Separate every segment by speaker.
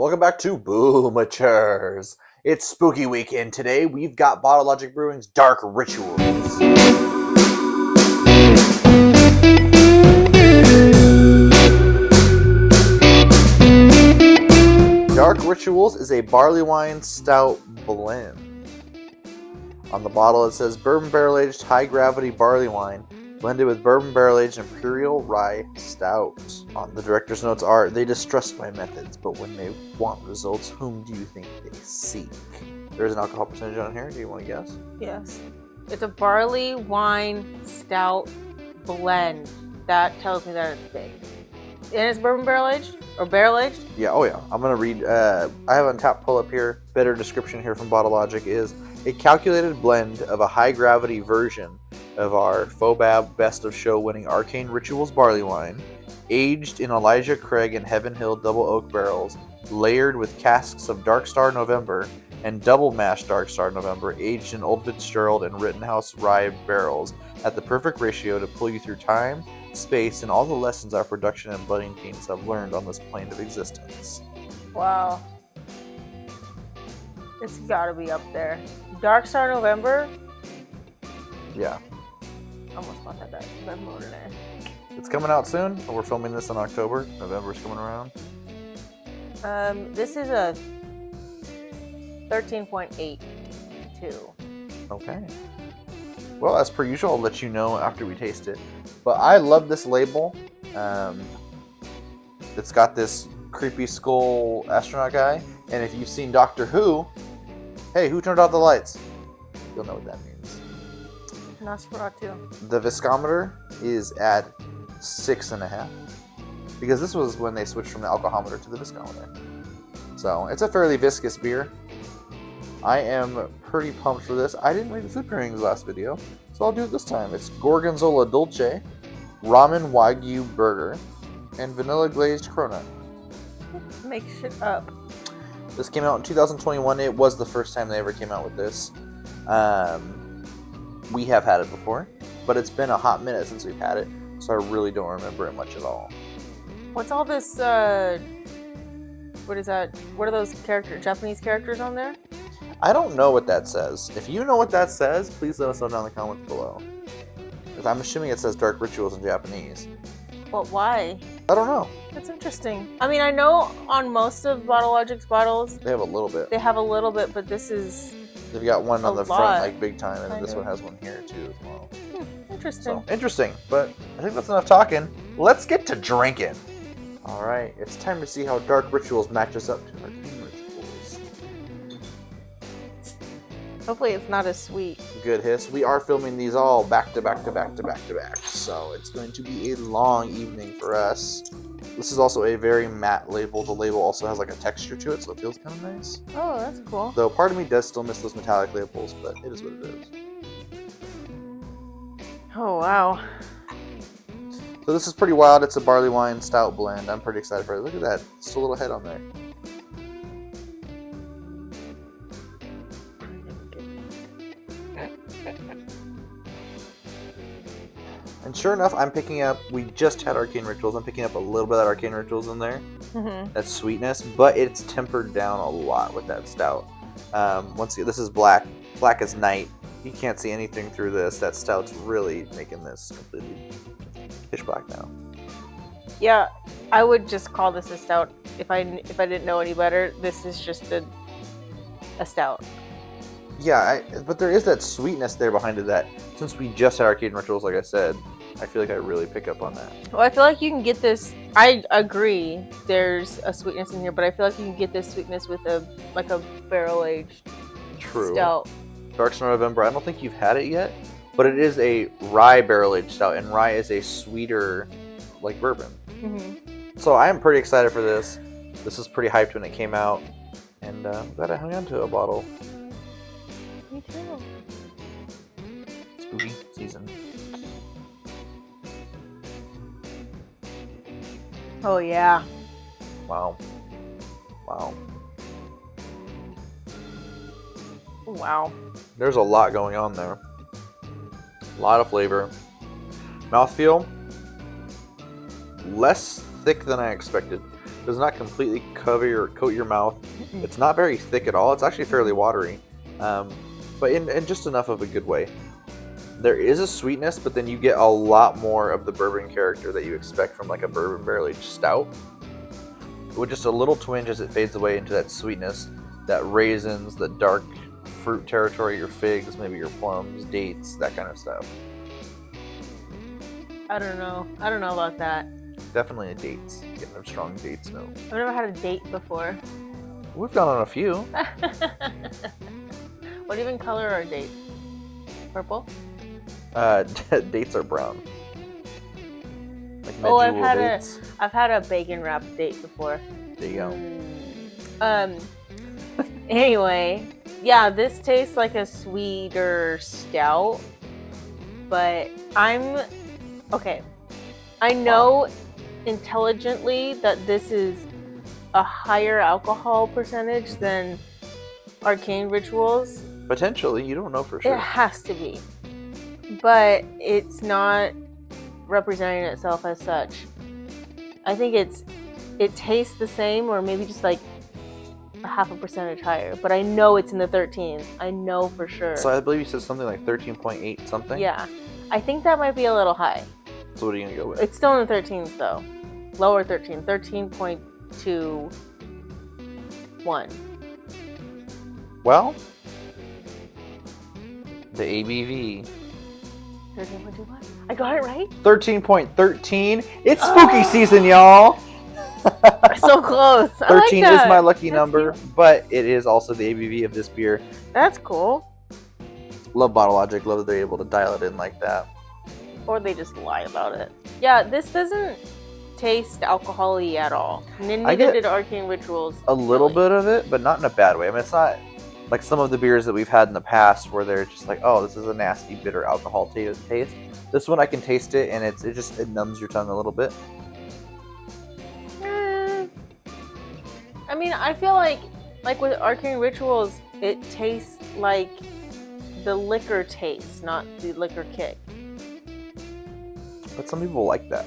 Speaker 1: Welcome back to Boomatures. It's spooky weekend today. We've got Bottle Logic Brewing's Dark Rituals. Dark Rituals is a Barleywine Stout blend. On the bottle it says Bourbon Barrel Aged High Gravity Barley Wine blended with Bourbon Barrel Aged Imperial Rye Stout. On the director's notes are, they distrust my methods, but when they want results, whom do you think they seek? There's an alcohol percentage on here. Do you want to guess?
Speaker 2: Yes. It's a barley wine stout blend. That tells me that it's big. And it's bourbon barrel aged? Or barrel aged?
Speaker 1: Yeah, oh yeah. I'm going to read, I have on tap pull up here. Better description here from Bottle Logic is a calculated blend of a high gravity version of our FOBAB Best of Show winning Arcane Rituals barley wine, aged in Elijah Craig and Heaven Hill double oak barrels, layered with casks of Dark Star November and double mash Dark Star November, aged in Old Fitzgerald and Rittenhouse rye barrels at the perfect ratio to pull you through time, space, and all the lessons our production and blending teams have learned on this plane of existence.
Speaker 2: Wow. It's gotta be up there. Dark Star November?
Speaker 1: Yeah.
Speaker 2: Almost want that November today.
Speaker 1: It's coming out soon. We're filming this in October. November's coming around.
Speaker 2: This is a 13.82.
Speaker 1: Okay. Well, as per usual, I'll let you know after we taste it. But I love this label. It's got this creepy skull astronaut guy. And if you've seen Doctor Who, hey, who turned out the lights? You'll know what that means.
Speaker 2: Nosferatu.
Speaker 1: The viscometer is at 6.5. Because this was when they switched from the alcohometer to the viscometer. So, it's a fairly viscous beer. I am pretty pumped for this. I didn't read the food pairings last video, so I'll do it this time. It's Gorgonzola Dolce, Ramen Wagyu Burger, and Vanilla Glazed Cronut.
Speaker 2: Make shit up.
Speaker 1: This came out in 2021. It was the first time they ever came out with this. We have had it before, but it's been a hot minute since we've had it, so I really don't remember it much at all.
Speaker 2: What's all this, what is that? What are those Japanese characters on there?
Speaker 1: I don't know what that says. If you know what that says, please let us know down in the comments below. Because I'm assuming it says Dark Rituals in Japanese.
Speaker 2: But why?
Speaker 1: I don't know.
Speaker 2: That's interesting. I mean, I know on most of Bottle Logic's bottles,
Speaker 1: They have a little bit.
Speaker 2: they have a little bit, but this is
Speaker 1: They've got one on the front,
Speaker 2: lot,
Speaker 1: like big time, and then this
Speaker 2: kind
Speaker 1: one
Speaker 2: of.
Speaker 1: has one here too as well.
Speaker 2: interesting.
Speaker 1: So interesting, but I think that's enough talking. Let's get to drinking. All right, it's time to see how Dark Rituals matches up to Arcane Rituals.
Speaker 2: Hopefully it's not as sweet.
Speaker 1: Good hiss. We are filming these all back to back to back to back to back, so it's going to be a long evening for us. This is also a very matte label. The label also has like a texture to it, so it feels kind of nice.
Speaker 2: Oh, that's cool.
Speaker 1: Though part of me does still miss those metallic labels, but it is what it is.
Speaker 2: Oh, wow.
Speaker 1: So this is pretty wild. It's a barley wine stout blend. I'm pretty excited for it. Look at that. Just a little head on there. And sure enough, I'm picking up, we just had Arcane Rituals. I'm picking up a little bit of that Arcane Rituals in there.
Speaker 2: Mm-hmm.
Speaker 1: That sweetness, but it's tempered down a lot with that stout. Once again, this is black as night. You can't see anything through this. That stout's really making this completely pitch black now.
Speaker 2: Yeah, I would just call this a stout. If I didn't know any better, this is just a stout.
Speaker 1: Yeah, but there is that sweetness there behind it that, since we just had Arcane Rituals, like I said, I feel like I really pick up on that.
Speaker 2: Well, I feel like you can get this. I agree. There's a sweetness in here, but I feel like you can get this sweetness with a barrel aged
Speaker 1: True.
Speaker 2: stout.
Speaker 1: Dark Star November, I don't think you've had it yet, but it is a rye barrel aged stout, and rye is a sweeter, like bourbon.
Speaker 2: Mm-hmm.
Speaker 1: So I am pretty excited for this. This was pretty hyped when it came out, and I'm glad I hung on to a bottle.
Speaker 2: Me too.
Speaker 1: Spooky season.
Speaker 2: Oh yeah.
Speaker 1: Wow.
Speaker 2: Wow.
Speaker 1: There's a lot going on there. A lot of flavor. Mouthfeel, less thick than I expected. does not completely coat your mouth. It's not very thick at all. It's actually fairly watery, but in just enough of a good way. There is a sweetness, but then you get a lot more of the bourbon character that you expect from like a bourbon barrel-aged stout, with just a little twinge as it fades away into that sweetness, that raisins, the dark fruit territory, your figs, maybe your plums, dates, that kind of stuff.
Speaker 2: I don't know about that.
Speaker 1: Definitely a dates. Getting a strong dates note.
Speaker 2: I've never had a date before.
Speaker 1: We've gone on a few.
Speaker 2: What even color are dates? Purple?
Speaker 1: Dates are brown. Like
Speaker 2: I've had a bacon wrapped date before.
Speaker 1: There you go.
Speaker 2: Anyway, yeah, this tastes like a sweeter stout, but okay. I know intelligently that this is a higher alcohol percentage than Arcane Rituals.
Speaker 1: Potentially, you don't know for sure.
Speaker 2: It has to be. But it's not representing itself as such. I think it tastes the same, or maybe just like a 0.5% higher. But I know it's in the 13s. I know for sure.
Speaker 1: So I believe you said something like 13.8 something?
Speaker 2: Yeah. I think that might be a little high.
Speaker 1: So what are you going to go with?
Speaker 2: It's still in the 13s though. Lower 13. 13.21.
Speaker 1: Well, the ABV.
Speaker 2: 13.21? I got it right?
Speaker 1: 13.13. It's spooky season, y'all.
Speaker 2: So close.
Speaker 1: 13
Speaker 2: I like
Speaker 1: is my lucky
Speaker 2: That's
Speaker 1: number,
Speaker 2: cute.
Speaker 1: but it is also the ABV of this beer.
Speaker 2: That's cool.
Speaker 1: Love Bottle Logic. Love that they're able to dial it in like that.
Speaker 2: Or they just lie about it. Yeah, this doesn't taste alcohol-y at all. Neither did Arcane Rituals.
Speaker 1: A little bit of it, but not in a bad way. I mean, it's not like some of the beers that we've had in the past where they're just like, oh, this is a nasty, bitter alcohol taste. This one, I can taste it, and it numbs your tongue a little bit.
Speaker 2: I mean, I feel like with Arcane Rituals, it tastes like the liquor taste, not the liquor kick.
Speaker 1: But some people like that.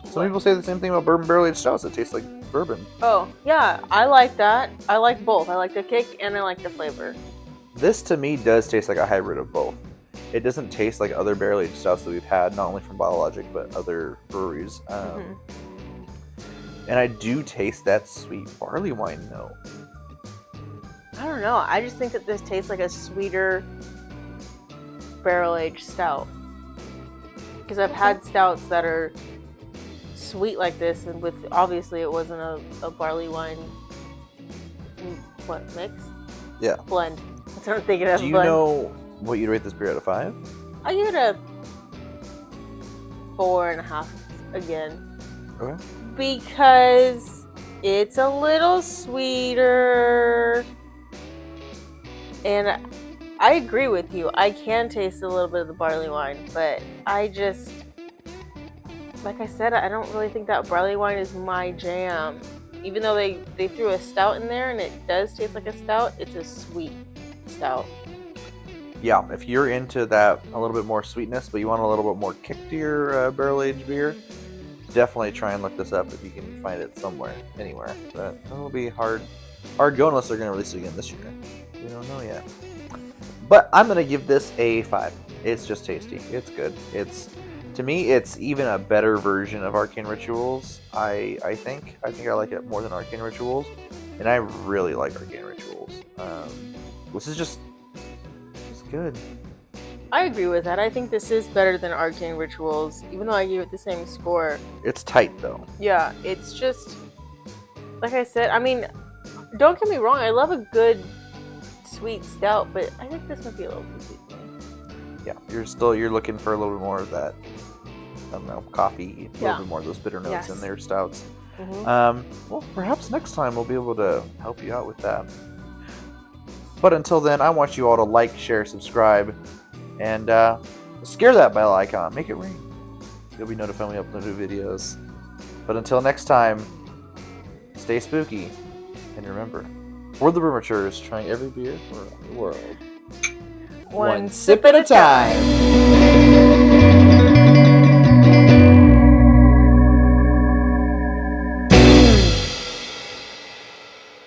Speaker 1: Some people say the same thing about bourbon barrel-aged stouts. It tastes like bourbon.
Speaker 2: Oh, yeah. I like that. I like both. I like the kick and I like the flavor.
Speaker 1: This, to me, does taste like a hybrid of both. It doesn't taste like other barrel-aged stouts that we've had, not only from Bottle Logic, but other breweries. And I do taste that sweet barley wine note.
Speaker 2: I don't know. I just think that this tastes like a sweeter barrel-aged stout. Because I've had stouts that are sweet like this, and with obviously it wasn't a barley wine mix?
Speaker 1: Yeah.
Speaker 2: Blend. That's what I'm thinking of.
Speaker 1: Do you
Speaker 2: blend.
Speaker 1: know what you'd rate this beer out of 5?
Speaker 2: I give it a 4.5 again.
Speaker 1: Okay.
Speaker 2: Because it's a little sweeter. And I agree with you. I can taste a little bit of the barley wine, but I just, like I said, I don't really think that barley wine is my jam. Even though they threw a stout in there and it does taste like a stout, it's a sweet stout.
Speaker 1: Yeah, if you're into that a little bit more sweetness, but you want a little bit more kick to your barrel-aged beer, definitely try and look this up if you can find it somewhere, anywhere. But it'll be hard go unless they're going to release it again this year. We don't know yet. But I'm going to give this a 5. It's just tasty. It's good. To me, it's even a better version of Arcane Rituals. I think I like it more than Arcane Rituals, and I really like Arcane Rituals. This is just good.
Speaker 2: I agree with that. I think this is better than Arcane Rituals, even though I gave it the same score.
Speaker 1: It's tight, though.
Speaker 2: Yeah, it's just, like I said, I mean, don't get me wrong, I love a good sweet stout, but I think this might be a little too sweet for me.
Speaker 1: Yeah, you're looking for a little bit more of that, I don't know, coffee, a little bit more of those bitter notes in their stouts. Well, perhaps next time we'll be able to help you out with that. But until then, I want you all to like, share, subscribe, and scare that bell icon. Make it ring. You'll be notified when we upload new videos. But until next time, stay spooky. And remember, we're the Brewmatures, trying every beer around the world.
Speaker 2: One sip at a time.